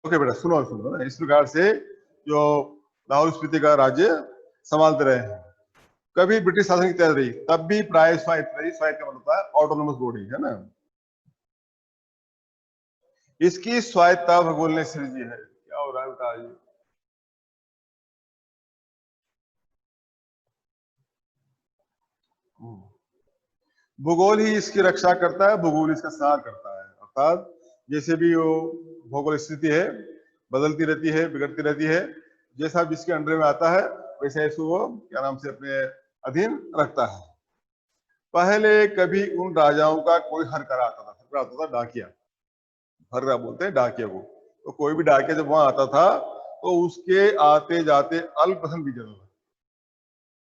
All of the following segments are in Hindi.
ओके बेटा, सुनो सुनो ना, इस प्रकार से जो लाहौल स्पीति का राज्य संभालते रहे हैं। कभी ब्रिटिश शासन की तैयारी रही, तब भी प्राय स्वायत्त रही। स्वायत्त का मतलब होता है ऑटोनोमस बॉडी, है ना। इसकी स्वायत्तता भगोल ने सृजी है। क्या हो रहा है बेटा ये? भूगोल ही इसकी रक्षा करता है, भूगोल इसका सहार करता है। अर्थात जैसे भी वो भौगोलिक स्थिति है, बदलती रहती है, बिगड़ती रहती है, जैसा जिसके अंडर में आता है वैसे इसको वो क्या नाम से अपने अधीन रखता है। पहले कभी उन राजाओं का कोई हरकरा आता था। हरकरा आता था डाकिया, हरकरा बोलते हैं डाकिया को। तो कोई भी डाकिया जब वहां आता था तो उसके आते जाते अल्पसम बीत जाता था।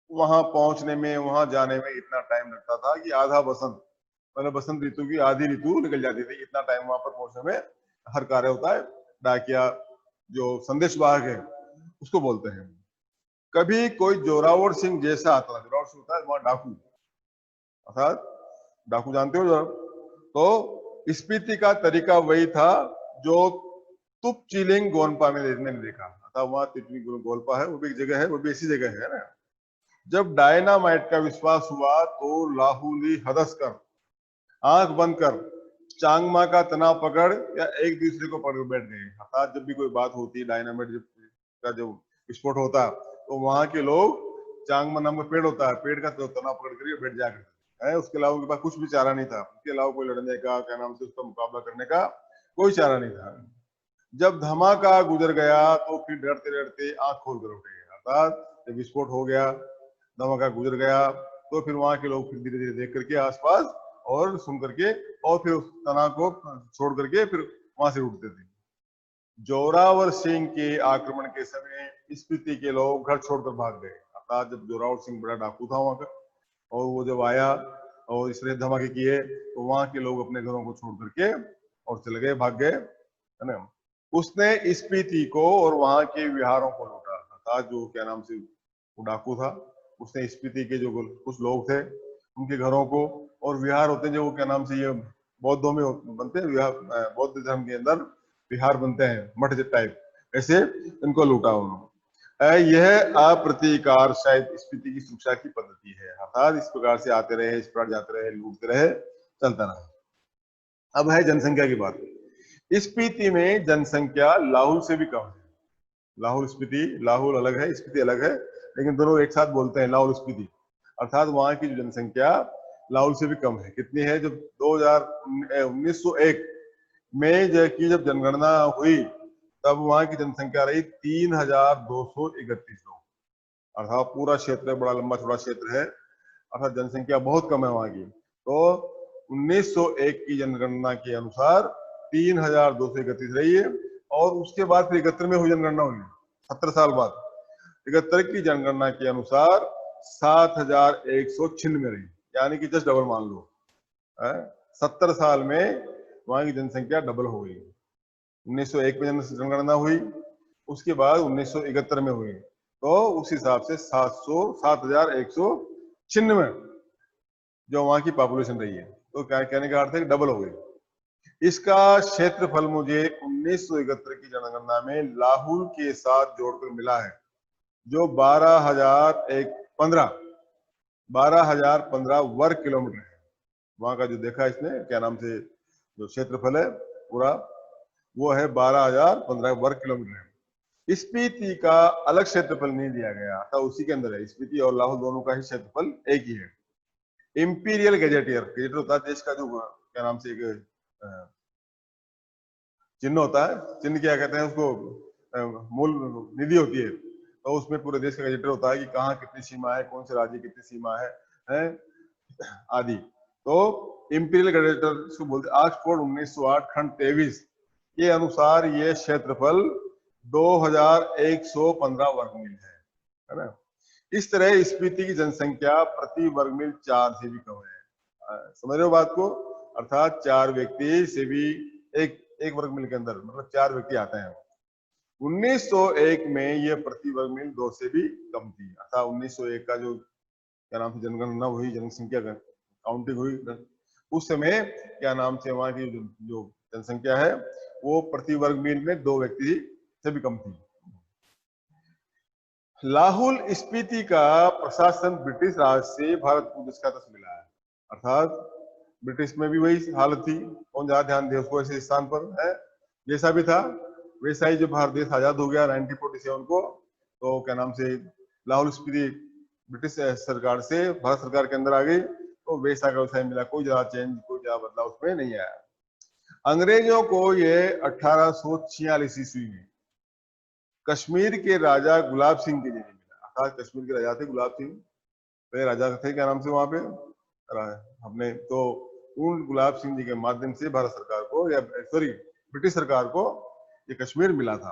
वहां पहुंचने में, वहां जाने में इतना टाइम लगता था कि आधा बसंत, मतलब बसंत ऋतु की आधी ऋतु निकल जाती थी। इतना टाइम वहां पर पहुंचने में हर कार्य होता है। डाकिया जो संदेश वाहक है उसको बोलते हैं। कभी कोई जोरावर सिंह जैसा आता था। जोरावर सिंह होता है वहां डाकू, अर्थात डाकू जानते हो जो। तो स्पीति का तरीका वही था जो तुप चिलिंग गोनपा में मैंने देखा। अर्थात वहां तितली गोलपा है, वो भी एक जगह है, वो भी ऐसी जगह है ना। जब डायनामाइट का विश्वास हुआ तो लाहुली हदस कर, आंख बंद कर, चांगमा का तना पकड़ या एक दूसरे को पकड़ बैठ गए। अर्थात जब भी कोई बात होती है, डायनामाइट का जो विस्फोट होता है, तो वहां के लोग, चांगमा नाम का पेड़ होता है, पेड़ का तना पकड़ करके बैठ जा करते हैं। उसके अलावा उनके पास कुछ भी चारा नहीं था। उसके अलावा कोई लड़ने का, क्या नाम से, उसका मुकाबला करने का कोई चारा नहीं था। जब धमाका गुजर गया तो फिर डरते डरते आंख खोल कर उठे। अर्थात जब विस्फोट हो गया, धमाका गुजर गया, तो फिर वहां के लोग फिर धीरे धीरे देख करके आसपास और सुन करके, और फिर उस तना को छोड़ करके फिर वहां से उठते थे। जोरावर सिंह के आक्रमण के समय स्पीति के लोग घर छोड़कर भाग गए। अर्थात जब जोरावर सिंह बड़ा डाकू था वहां का, और वो जब आया और इस तरह धमाके किए, तो वहां के लोग अपने घरों को छोड़ करके और चले गए, भाग गए, है ना। उसने स्पीति को और वहां के विहारों को लूटा। अर्थात जो क्या नाम से वो डाकू था, उसने स्पीति के जो कुछ लोग थे उनके घरों को, और विहार होते हैं जो क्या नाम से ये बौद्धों में बनते हैं, विहार बौद्ध धर्म के अंदर विहार बनते हैं, मठ टाइप, ऐसे इनको लूटा उन्होंने। यह अप्रतिकार शायद स्पीति की शिक्षा की पद्धति है। अर्थात इस प्रकार से आते रहे, इस प्रकार जाते रहे, लूटते रहे, चलता रहा। अब है जनसंख्या की बात। स्पीति में जनसंख्या लाहौल से भी कम है। लाहौल स्पीति, लाहौल अलग है, स्पीति अलग है, लेकिन दोनों एक साथ बोलते हैं लाहौल स्पीति। अर्थात वहां की जो जनसंख्या लाहौल से भी कम है। कितनी है? जब 1901 में जब जनगणना हुई, तब वहां की जनसंख्या रही 3231 लोग। अर्थात पूरा क्षेत्र बड़ा लंबा चौड़ा क्षेत्र है, अर्थात जनसंख्या बहुत कम है वहां की। तो 1901 की जनगणना के अनुसार 3231 रही है, और उसके बाद फिर 71 में हुई जनगणना हुई, 70 साल बाद 71 की जनगणना के अनुसार 7196 रही, यानी कि जस्ट डबल मान लो। 70 साल में वहां की जनसंख्या डबल हो गई। 1901 में जनगणना हुई, उसके बाद 1971 में हुई, तो उस हिसाब से 7196 जो वहां की पॉपुलेशन रही है। तो क्या कहने का अर्थ है कि डबल हो गई। इसका क्षेत्रफल मुझे 1971 की जनगणना में लाहौल के साथ जोड़कर मिला है, जो 12,015 वर्ग किलोमीटर है। वहां का जो देखा इसने, क्या नाम से, जो क्षेत्रफल है पूरा, वो है 12,015 वर्ग किलोमीटर है। स्पीति का अलग क्षेत्रफल नहीं दिया गया था, उसी के अंदर है। स्पीति और लाहौल दोनों का ही क्षेत्रफल एक ही है। इंपीरियल गैजेटियर, गैजेटर होता है देश का जो क्या नाम से एक चिन्ह होता है। चिन्ह क्या कहते हैं उसको? मूल निधि होती है। तो उसमें पूरे देश का गैजेटर होता है कि कहाँ कितनी सीमा है, कौन से राज्य कितनी सीमा है आदि। तो इंपीरियल गैजेटर इसको बोलते हैं। ऑक्सफोर्ड 1908 खंड 23 के अनुसार ये क्षेत्रफल 2115 वर्ग मील है ना। इस तरह स्पीति की जनसंख्या प्रति वर्ग मील 4 से भी कम है। समझ रहे हो बात को? अर्थात 4 व्यक्ति से भी एक वर्ग मील के अंदर, मतलब 4 व्यक्ति आते हैं। 1901 में ये प्रति वर्ग मील 2 से भी कम थी। अर्थात 1901 का जो क्या नाम से जनगणना हुई, जनसंख्या का काउंटिंग हुई, उस समय क्या नाम से वहां की जो जनसंख्या है वो प्रति वर्ग मील में 2 व्यक्ति से भी कम थी। लाहौल स्पीति का प्रशासन ब्रिटिश राज से भारत को जिसका तक मिला है, अर्थात ब्रिटिश में भी वही हालत थी, कौन ज्यादा ध्यान दे उसको, ऐसे स्थान पर है जैसा भी था वैसा ही। जब भारत देश आजाद हो गया 1947 को, तो क्या नाम से लाहौल स्पीति ब्रिटिश सरकार से भारत सरकार के अंदर आ गई, तो वैसा का वैसा ही मिला, कोई ज्यादा चेंज कोई ज्यादा बदलाव उसमें नहीं आया। अंग्रेजों को ये 1846 ईस्वी में कश्मीर के राजा गुलाब सिंह के जरिए मिला, अर्थात कश्मीर के राजा थे गुलाब सिंह, वे राजा थे क्या नाम से वहां पे हमने, तो उन गुलाब सिंह जी के माध्यम से भारत सरकार को या सॉरी ब्रिटिश सरकार को ये कश्मीर मिला था।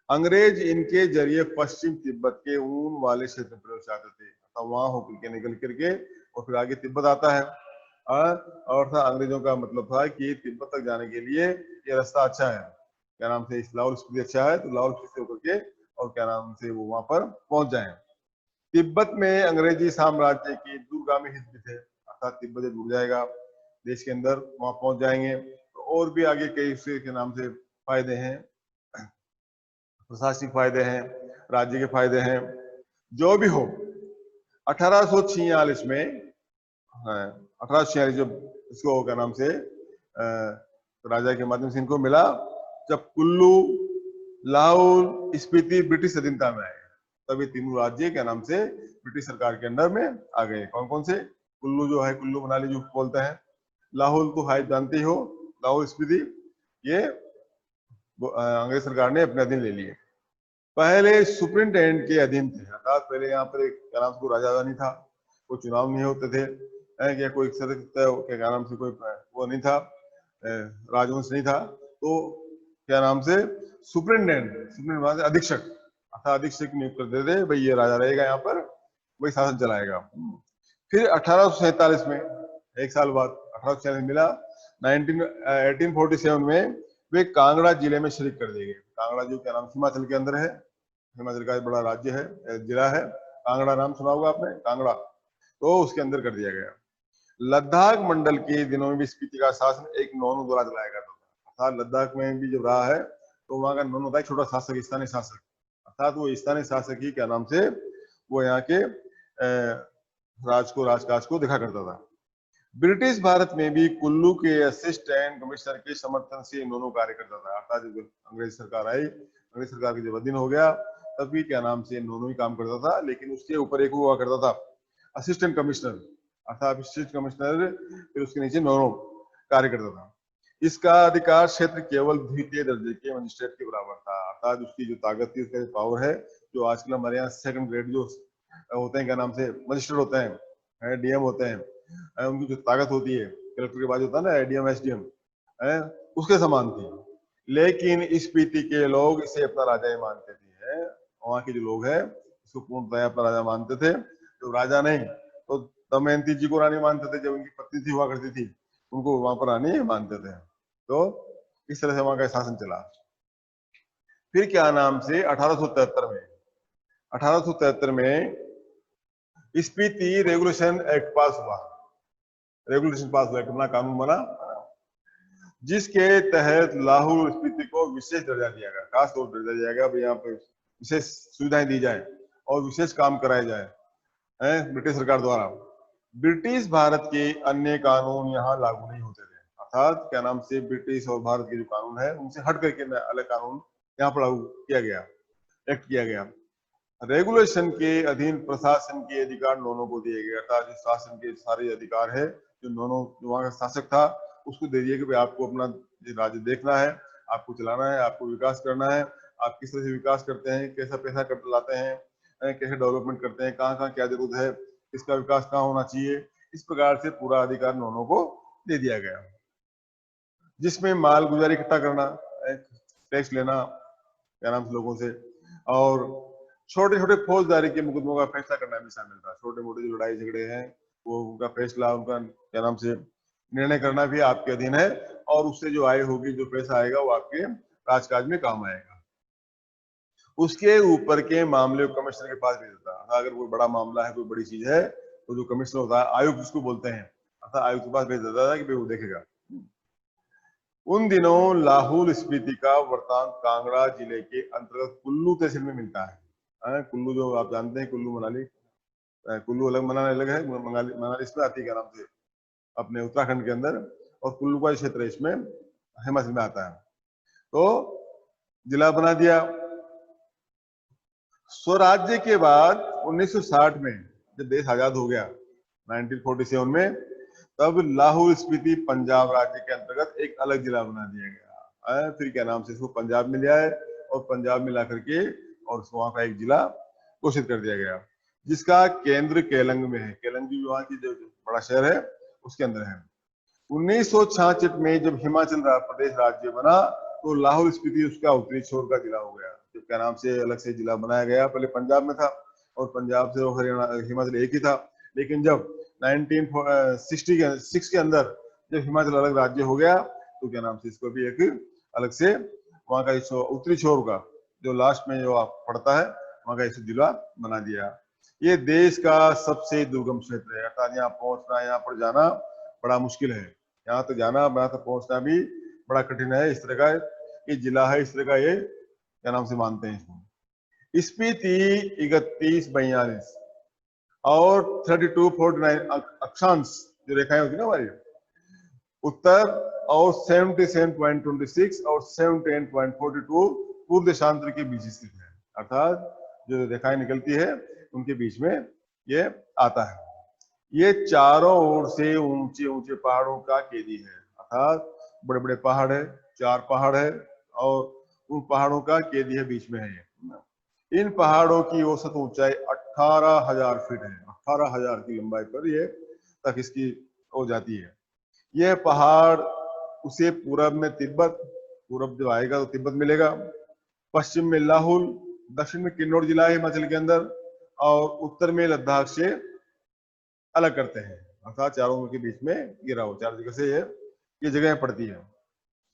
अंग्रेज इनके जरिए पश्चिम तिब्बत के ऊन वाले क्षेत्र में प्रवेश चाहते थे, वहां होकर के निकल करके और फिर आगे तिब्बत आता है। और था अंग्रेजों का मतलब था कि तिब्बत तक जाने के लिए ये रास्ता अच्छा है, क्या नाम से लाहौल स्पीति अच्छा है, तो लाहौल स्पीति से होकर के और क्या नाम से वो वहां पर पहुंच जाए। तिब्बत में अंग्रेजी साम्राज्य के दूरगामी हित भी थे, अर्थात तिब्बत जब जुड़ जाएगा देश के अंदर वहां पहुंच जाएंगे तो और भी आगे कई उसके के नाम से फायदे हैं, प्रशासनिक फायदे हैं, राज्य के फायदे हैं। जो भी हो 1846 में 1846 जब इसको क्या नाम से राजा के माध्यम से इनको मिला, जब कुल्लू लाहौल स्पीति ब्रिटिश अधीनता में आए, तब ये तीनों राज्य क्या नाम से ब्रिटिश सरकार के अंडर में आ गए। कौन कौन से? कुल्लू जो है, कुल्लू मनाली जो बोलते हैं, लाहौल तो हाई जानते ही हो, लाहौल स्पीति ये अंग्रेज सरकार ने अपने अधीन ले लिए। पहले सुप्रिंटेंडेंट के अधीन थे, अर्थात पहले यहाँ पर एक क्या नाम से कोई राजा नहीं था, कोई चुनाव नहीं होते थे, क्या कोई क्या नाम से कोई वो नहीं था, राजवंश नहीं था, तो क्या नाम से सुप्रिंटेंडेंट अधीक्षक, अर्थात अधीक्षक नियुक्त कर देते भाई ये राजा रहेगा यहाँ पर, वही शासन चलाएगा। फिर 1847 में एक साल बाद 1846 मिला, 1847 में वे कांगड़ा जिले में शरीक कर दिए गए। कांगड़ा जो क्या नाम हिमाचल के अंदर है, हिमाचल का एक बड़ा राज्य है, जिला है कांगड़ा, नाम सुना होगा आपने कांगड़ा, तो उसके अंदर कर दिया गया। लद्दाख मंडल के दिनों में भी स्पीति का शासन एक नोनो द्वारा चलाया गया था, अर्थात लद्दाख में भी जब रहा है तो वहां का नोनो था छोटा शासक, स्थानीय शासक, अर्थात वो स्थानीय शासक ही क्या नाम से वो यहाँ के राजकाज को देखा करता था। ब्रिटिश भारत में भी कुल्लू के असिस्टेंट कमिश्नर के समर्थन से नोनो कार्य करता था, अर्थात जब अंग्रेज सरकार आई, अंग्रेज सरकार के जब अधीन हो गया तब भी क्या नाम से नोनो ही काम करता था, लेकिन उसके ऊपर एक हुआ करता था असिस्टेंट कमिश्नर, अर्थात असिस्टेंट कमिश्नर, फिर उसके नीचे नोनो कार्य करता था। इसका अधिकार क्षेत्र केवल द्वितीय दर्जे के मजिस्ट्रेट के बराबर था, अर्थात उसकी जो ताकत थी, उसका पावर है, जो आजकल हमारे यहाँ सेकंड ग्रेड जो होते हैं क्या नाम से मजिस्ट्रेट होते हैं, डीएम होते हैं, उनकी जो ताकत होती है कलेक्टर के बाद होता है ना एडीएम एसडीएम, उसके समान थी। लेकिन स्पीति के लोग इसे अपना राजा ही मानते थे, वहां के जो लोग हैं इसको पूर्णतः अपना राजा मानते थे, तो राजा नहीं तो दमयंती जी को रानी मानते थे, जब उनकी पत्नी थी हुआ करती थी उनको वहां पर रानी मानते थे। तो इस तरह से वहां का शासन चला। फिर क्या नाम से 1873 में स्पीति रेगुलेशन एक्ट पास हुआ, रेगुलेशन पास हुआ, कितना कानून बना, जिसके तहत लाहौल स्पीति को विशेष दर्जा दिया गया, खास तौर पर दर्जा दिया गया, भाई यहाँ पर विशेष सुविधाएं दी जाए और विशेष काम कराए जाए ब्रिटिश सरकार द्वारा। ब्रिटिश भारत के अन्य कानून यहाँ लागू नहीं होते थे, अर्थात क्या नाम से ब्रिटिश और भारत के जो कानून है उनसे हट करके अलग कानून यहाँ पर लागू किया गया, एक्ट किया गया। रेगुलेशन के अधीन प्रशासन के अधिकार नोनो को दिए गए, अर्थात जो शासन के सारे अधिकार है जो नोनो वहां का शासक था उसको दे दिए कि भाई आपको अपना राज्य देखना है, आपको चलाना है, आपको विकास करना है, आप किस तरह से विकास करते हैं, कैसा पैसा कर लाते हैं, कैसे डेवलपमेंट करते हैं, कहाँ कहाँ क्या जरूरत है, इसका विकास कहाँ होना चाहिए, इस प्रकार से पूरा अधिकार नोनो को दे दिया गया। जिसमें माल गुजारी इकट्ठा करना, टैक्स लेना क्या नाम से लोगों से, और छोटे छोटे फौजदारी के मुकदमों का फैसला करना भी शामिल था। छोटे मोटे जो लड़ाई झगड़े हैं वो उनका फैसला, उनका क्या नाम से निर्णय करना भी आपके अधीन है, और उससे जो आय होगी, जो पैसा आएगा वो आपके राजकाज में काम आएगा। उसके ऊपर के मामले कमिश्नर के पास भेज देता है, अगर कोई बड़ा मामला है, कोई बड़ी चीज है, तो जो कमिश्नर होता है, आयुक्त जिसको बोलते हैं, अर्थात आयुक्त के पास भेज देता था कि भाई वो देखेगा। उन दिनों लाहौल स्पीति का वर्तमान कांगड़ा जिले के अंतर्गत कुल्लू तहसील में मिलता है। कुल्लू जो आप जानते हैं, कुल्लू मनाली, कुल्लू अलग मनाली अलग है, मनाली मनाली इसमें आती है क्या नाम से अपने उत्तराखंड के अंदर, और कुल्लू का क्षेत्र इसमें हिमाचल में आता है। तो जिला बना दिया। स्वराज्य के बाद 1960 में जब देश आजाद हो गया 1947 में, तब लाहौल स्पीति पंजाब राज्य के अंतर्गत एक अलग जिला बना दिया गया। फिर क्या नाम से इसको पंजाब में लिया है, और पंजाब में ला करके और वहां का एक जिला घोषित कर दिया गया, जिसका केंद्र केलंग में है। केलंग भी वहां की जो बड़ा शहर है उसके अंदर है। 1966 में जब हिमाचल प्रदेश राज्य बना, तो लाहौल स्पीति उसका उत्तरी छोर का जिला हो गया। जब क्या नाम से अलग से जिला बनाया गया, पहले पंजाब में था और पंजाब से हरियाणा हिमाचल एक ही था। लेकिन जब 1966 के अंदर जब हिमाचल अलग राज्य हो गया, तो क्या नाम से इसको भी एक अलग से वहां का उत्तरी छोर का जो लास्ट में जो आप पड़ता है वहां का इसे जिला बना दिया। ये देश का सबसे दुर्गम क्षेत्र है, अर्थात यहाँ पहुंचना, यहाँ पर जाना बड़ा मुश्किल है। यहाँ तक जाना, यहाँ तक पहुंचना भी बड़ा कठिन है। इस तरह का ये जिला है, इस तरह का ये क्या नाम से मानते हैं इसको। स्पीति 3142 और 3249 अक्षांश जो रेखाएं होती है ना हमारी, उत्तर और 77.26 और 78.42 पूर्व देशांतर के बीच स्थित है। अर्थात जो रेखाएं निकलती है उनके बीच में ये आता है। ये चारों ओर से ऊंचे ऊंचे पहाड़ों का केदी है, अर्थात बड़े बड़े पहाड़ है, 4 पहाड़ है और उन पहाड़ों का केदी है, बीच में है ये। इन पहाड़ों की औसत ऊंचाई 18,000 फीट है। 18,000 की लंबाई पर ये तक इसकी हो जाती है। यह पहाड़ उसे पूरब में तिब्बत, पूरब जब आएगा तो तिब्बत मिलेगा, पश्चिम में लाहौल, दक्षिण में किन्नौर जिला है हिमाचल के अंदर, और उत्तर में लद्दाख से अलग करते हैं। अर्थात चारों के बीच में गिरा हो, 4 जगह से ये जगह पड़ती है।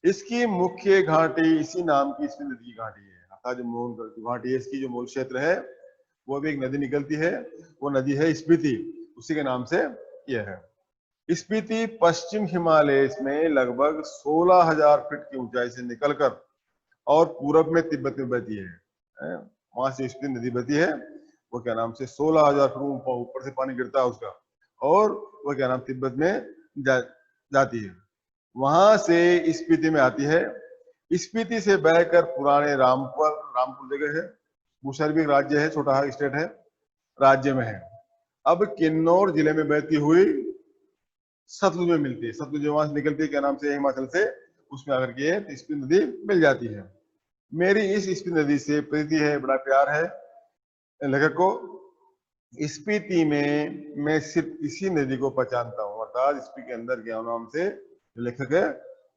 इसकी मुख्य घाटी इसी नाम की इसमें नदी की घाटी है। अर्थात जो मूल घाटी है इसकी, जो मूल क्षेत्र है, वो भी एक नदी निकलती है, वो नदी है स्पीति, उसी के नाम से यह है। स्पीति पश्चिम हिमालय में लगभग 16,000 फीट की ऊंचाई से निकलकर और पूरब में तिब्बत में बहती है। वहां से स्पीति नदी बहती है, वो क्या नाम से 16,000 फीट ऊपर से पानी गिरता है उसका, और वो क्या नाम तिब्बत में जाती है। वहां से स्पीति में आती है। स्पीति से बहकर पुराने रामपुर जगह है, मूसर भी राज्य है, छोटा स्टेट है, राज्य में है। अब किन्नौर जिले में बहती हुई सतलुज में मिलती है। सतलुज वहां से निकलती है क्या नाम से हिमाचल से, उसमें आकर के स्पीति नदी मिल जाती है। मेरी इस स्पीति नदी से प्रीति है, बड़ा प्यार है लेखक को। स्पीति में मैं सिर्फ इसी नदी को पहचानता हूँ, अर्थात स्पीति के अंदर क्या नाम से लेखक है,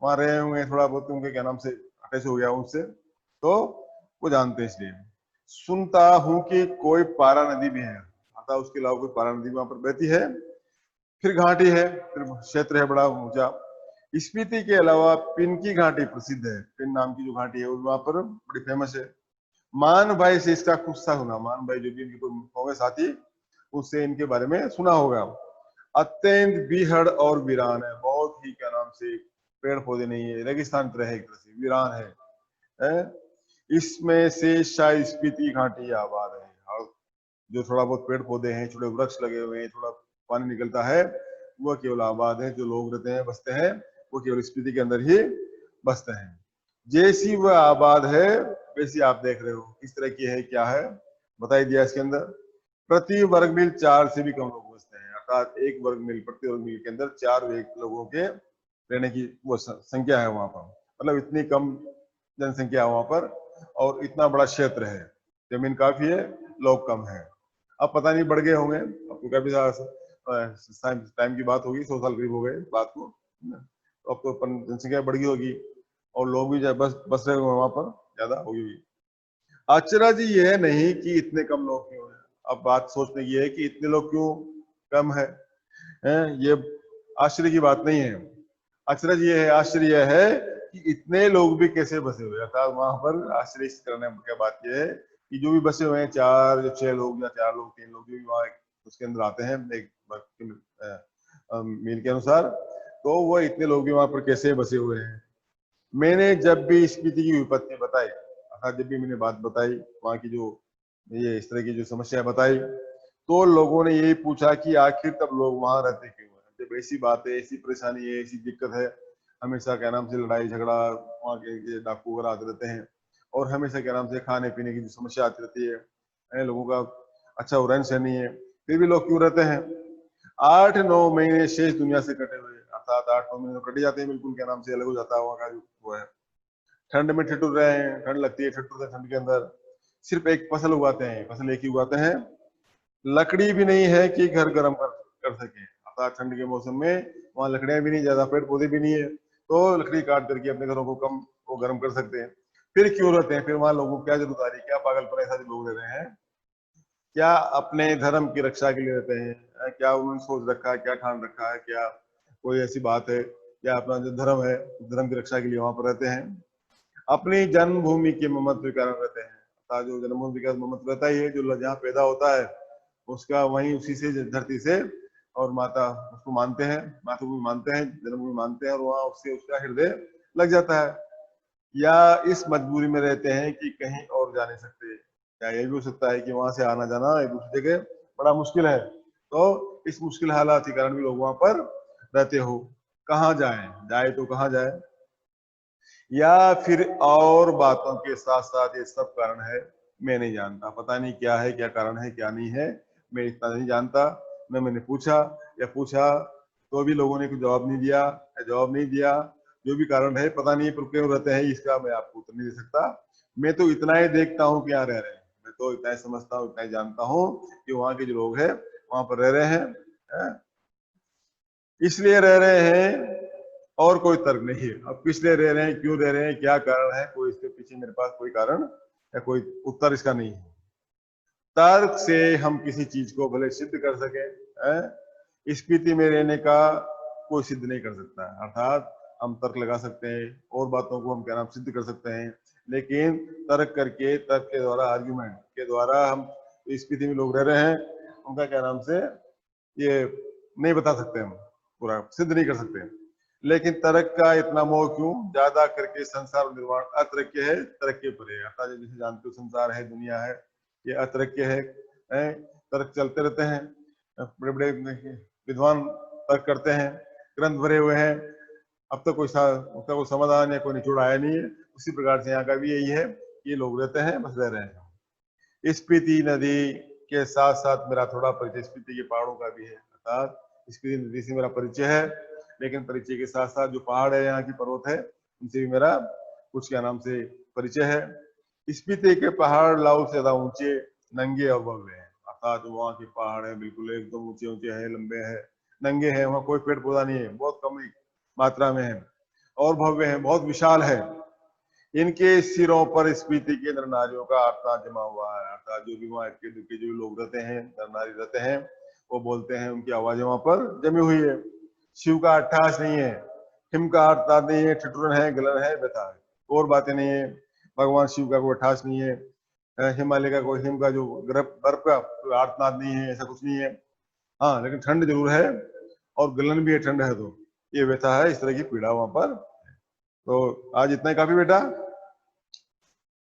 वहां रहे होंगे, थोड़ा बहुत उनके क्या नाम से अटैच हो गया उनसे, तो वो जानते हैं। इसलिए सुनता हूं कि कोई पारा नदी भी है, अर्थात उसके अलावा कोई पारा नदी वहां पर बहती है। फिर घाटी है, फिर क्षेत्र है बड़ा ऊंचा। स्पीति के अलावा पिन की घाटी प्रसिद्ध है, पिन नाम की जो घाटी है वहां पर बड़ी फेमस है। मान भाई से इसका कुछ सा सुना, मान भाई जो भी इनके कोई होंगे साथी, उससे इनके बारे में सुना होगा। अत्यंत बीहड़ और वीरान है, बहुत ही क्या नाम से पेड़ पौधे नहीं है, रेगिस्तान तरह है, एक तरह से वीरान है। इसमें से शायद स्पीति घाटी आबाद है, और जो थोड़ा बहुत पेड़ पौधे हैं, छोटे वृक्ष लगे हुए हैं, थोड़ा पानी निकलता है, वो केवल आबाद है। जो लोग रहते हैं, बसते हैं, वो केवल स्पीति के अंदर ही बसते हैं। जैसी वह आबाद है वैसी आप देख रहे हो किस तरह की है, क्या है बताई दिया इसके अंदर। प्रति वर्ग मील 4 से भी कम लोग बसते हैं, अर्थात 1 वर्ग मील, प्रति वर्ग मील के अंदर 4 लोगों के रहने की वो संख्या है वहां पर। मतलब इतनी कम जनसंख्या है वहां पर, और इतना बड़ा क्षेत्र है, जमीन काफी है, लोग कम है। अब पता नहीं बढ़ गए होंगे, अब तो काफी टाइम की बात होगी, 100 साल करीब हो गए बात को, तो अब तो जनसंख्या बढ़ गई होगी और लोग भी बस रहे होंगे वहां पर, ज्यादा होगी। आश्चर्य यह नहीं कि इतने कम लोग क्यों हैं। अब बात सोचने की है कि इतने लोग क्यों कम है, ये आश्चर्य की बात नहीं है। आश्चर्य यह है कि इतने लोग भी कैसे बसे हुए, अर्थात वहां पर आश्चर्य करने की बात यह है कि जो भी बसे हुए हैं, 4 या 6 लोग या 4 लोग 3 लोग जो भी वहां उसके अंदर आते हैं, एक मील के अनुसार, तो वो इतने लोग भी वहां पर कैसे बसे हुए हैं। मैंने जब भी स्पीति की विपत्ति बताई, अर्थात जब भी मैंने बात बताई वहां की, जो ये इस तरह की जो समस्या बताई, तो लोगों ने यही पूछा कि आखिर तब लोग वहां रहते क्यों हैं, जब ऐसी बात है, ऐसी परेशानी है, ऐसी दिक्कत है, हमेशा क्या नाम से लड़ाई झगड़ा, वहाँ के डाकू वगैरह आते रहते हैं, और हमेशा क्या नाम से खाने पीने की जो समस्या आती रहती है, लोगों का अच्छा रहन सहन नहीं है, फिर भी लोग क्यों रहते हैं। 8-9 महीने शेष दुनिया से कटे हुए, अर्थात 8-9 महीने तो कट जाते हैं बिल्कुल, क्या नाम से अलग हो जाता है वहाँ का जो वो है। ठंड में ठिठुर रहे हैं, ठंड लगती है, ठिठुर ठंड के अंदर सिर्फ एक फसल उगाते हैं, फसल एक ही उगाते हैं, लकड़ी भी नहीं है कि घर गर्म कर सके, अर्थात ठंड के मौसम में वहाँ लकड़ियां भी नहीं, ज्यादा पेड़ पौधे भी नहीं है, तो लकड़ी काट करके अपने घरों को कम वो गर्म कर सकते हैं। फिर क्यों रहते हैं, फिर वहां लोगों को क्या जरूरत आ रही है, क्या पागलपन ऐसा लोग रह रहे हैं, क्या अपने धर्म की रक्षा के लिए रहते हैं, क्या उन्होंने सोच रखा है, क्या ठान रखा है, क्या कोई ऐसी बात है, क्या अपना जो धर्म है, धर्म की रक्षा के लिए वहां पर रहते हैं, अपनी जन्मभूमि के ममत्व के कारण रहते हैं, अर्थात जो जन्मभूमि का ममत्व रहता ही है, जो जहाँ पैदा होता है उसका वहीं उसी से धरती से, और माता उसको मानते हैं, मातृभूमि मानते हैं, जन्मभूमि मानते हैं, और वहां उससे उसका हृदय लग जाता है। या इस मजबूरी में रहते हैं कि कहीं और जा नहीं सकते, या ये भी हो सकता है कि वहां से आना जाना एक दूसरी जगह बड़ा मुश्किल है, तो इस मुश्किल हालात के कारण भी लोग वहां पर रहते हो। कहाँ जाए, जाए तो कहाँ जाए, या फिर और बातों के साथ साथ ये सब कारण है, मैं नहीं जानता, पता नहीं क्या है, क्या कारण है, क्या नहीं है, मैं इतना नहीं जानता। मैंने पूछा या पूछा तो भी लोगों ने कुछ जवाब नहीं दिया, जवाब नहीं दिया, जो भी कारण है पता नहीं पर क्यों रहते हैं, इसका मैं आपको उत्तर नहीं दे सकता। मैं तो इतना ही देखता हूँ कि यहाँ रह रहे हैं, मैं तो इतना ही समझता हूँ, इतना ही जानता हूँ कि वहाँ के जो लोग हैं वहां पर रह रहे हैं, इसलिए रह रहे हैं, और कोई तर्क नहीं है। अब किस लिए रह रहे हैं, क्यों रह रहे हैं, क्या कारण है, कोई इसके पीछे मेरे पास कोई कारण या कोई उत्तर इसका नहीं है। तर्क से हम किसी चीज को भले सिद्ध कर सके, स्थिति में रहने का कोई सिद्ध नहीं कर सकता है, अर्थात हम तर्क लगा सकते हैं और बातों को हम क्या नाम सिद्ध कर सकते हैं, लेकिन तर्क करके, तर्क के द्वारा, आर्ग्यूमेंट के द्वारा हम स्थिति में लोग रह रहे हैं उनका क्या नाम से ये नहीं बता सकते, हम पूरा सिद्ध नहीं कर सकते। लेकिन तर्क का इतना मोह क्यों, ज्यादा करके संसार निर्माण अतर्क्य है, तर्क पर है, अर्थात जैसे जानते हो संसार है, दुनिया है, ये अतर्क्य है, तर्क चलते रहते हैं, बड़े बड़े विद्वान तर्क करते हैं, ग्रंथ भरे हुए हैं, अब तक उसका कोई समाधान या कोई निचोड़ आया नहीं है। उसी प्रकार से यहाँ का भी यही है, ये लोग रहते हैं, बस रह रहे हैं। स्पीति नदी के साथ साथ मेरा थोड़ा परिचय स्पीति के पहाड़ों का भी है, अर्थात स्पीति नदी से मेरा परिचय है, लेकिन परिचय के साथ साथ जो पहाड़ है, यहाँ की पर्वत है, उनसे भी मेरा कुछ क्या नाम से परिचय है। स्पीति के पहाड़ लाहौल से ज्यादा ऊंचे, नंगे और भव्य हैं, अर्थात जो वहाँ के पहाड़ है बिल्कुल एकदम ऊंचे ऊंचे है, लंबे है, नंगे हैं, वहाँ कोई पेड़ पौधा नहीं है, बहुत कम मात्रा में है, और भव्य है, बहुत विशाल है। इनके सिरों पर स्पीति के नर नारियों का आत्मा जमा हुआ है, अर्थात जो भी वहाँ इक्के दुक्के जो लोग रहते हैं, नर नारी रहते हैं, वो बोलते हैं, उनकी आवाज वहां पर जमी हुई है। शिव का अट्ठास नहीं है, हिम का अर्थात नहीं है, ठिठुरन है, गलन है, व्यथा है, और बातें नहीं है। भगवान शिव का कोई अट्ठास नहीं है, हिमालय का कोई हिम का जो बर्फ का आर्तनाद नहीं है, ऐसा कुछ नहीं है। हाँ, लेकिन ठंड जरूर है, और गलन भी है, ठंड है तो ये व्यथा है, इस तरह की पीड़ा वहां पर। तो आज इतना ही काफी बेटा।